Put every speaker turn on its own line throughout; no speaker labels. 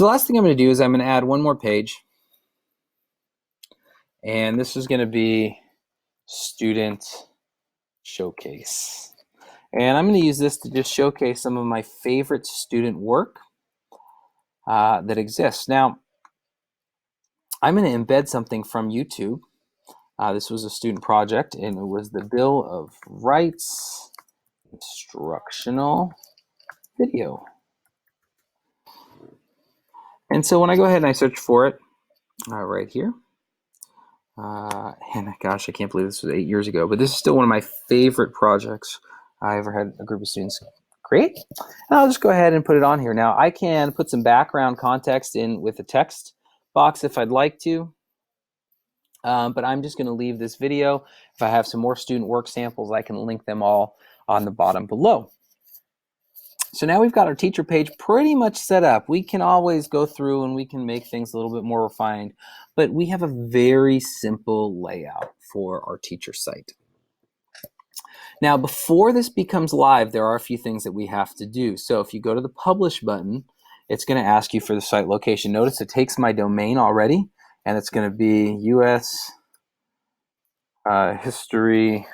So the last thing I'm going to do is I'm going to add one more page. And this is going to be student showcase. And I'm going to use this to just showcase some of my favorite student work that exists. Now, I'm going to embed something from YouTube. This was a student project, and it was the Bill of Rights instructional video. And so when I go ahead and I search for it right here, and gosh, I can't believe this was 8 years ago, but this is still one of my favorite projects I ever had a group of students create. And I'll just go ahead and put it on here. Now, I can put some background context in with the text box if I'd like to, but I'm just going to leave this video. If I have some more student work samples, I can link them all on the bottom below. So now we've got our teacher page pretty much set up. We can always go through and we can make things a little bit more refined, but we have a very simple layout for our teacher site. Now, before this becomes live, there are a few things that we have to do. So if you go to the publish button, it's going to ask you for the site location. Notice it takes my domain already, and it's going to be US History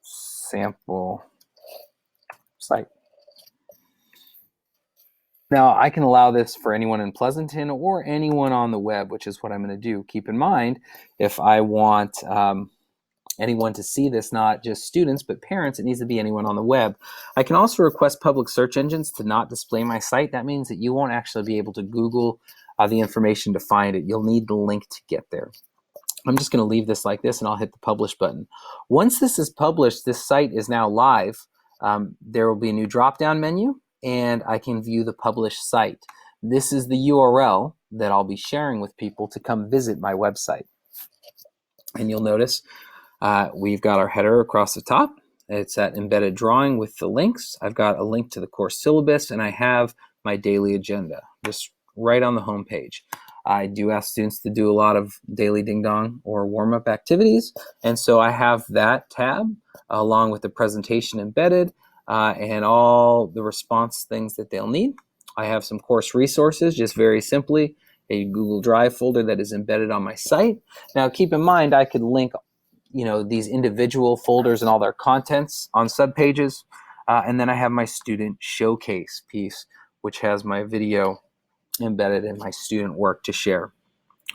Sample Site. Now, I can allow this for anyone in Pleasanton or anyone on the web, which is what I'm going to do. Keep in mind, if I want anyone to see this, not just students, but parents, it needs to be anyone on the web. I can also request public search engines to not display my site. That means that you won't actually be able to Google the information to find it. You'll need the link to get there. I'm just going to leave this like this, and I'll hit the publish button. Once this is published, this site is now live. There will be a new drop-down menu, and I can view the published site. This is the URL that I'll be sharing with people to come visit my website. And you'll notice we've got our header across the top. It's that embedded drawing with the links. I've got a link to the course syllabus, and I have my daily agenda just right on the home page. I do ask students to do a lot of daily ding-dong or warm-up activities, and so I have that tab along with the presentation embedded and all the response things that they'll need. I have some course resources, just very simply a Google Drive folder that is embedded on my site. Now, keep in mind, I could link these individual folders and all their contents on subpages. And then I have my student showcase piece, which has my video embedded in my student work to share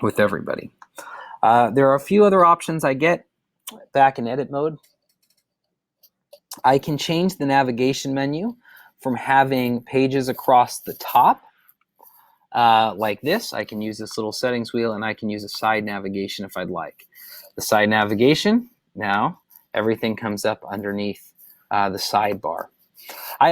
with everybody. There are a few other options I get back in edit mode. I can change the navigation menu from having pages across the top like this. I can use this little settings wheel, and I can use a side navigation if I'd like. The side navigation, now everything comes up underneath the sidebar. I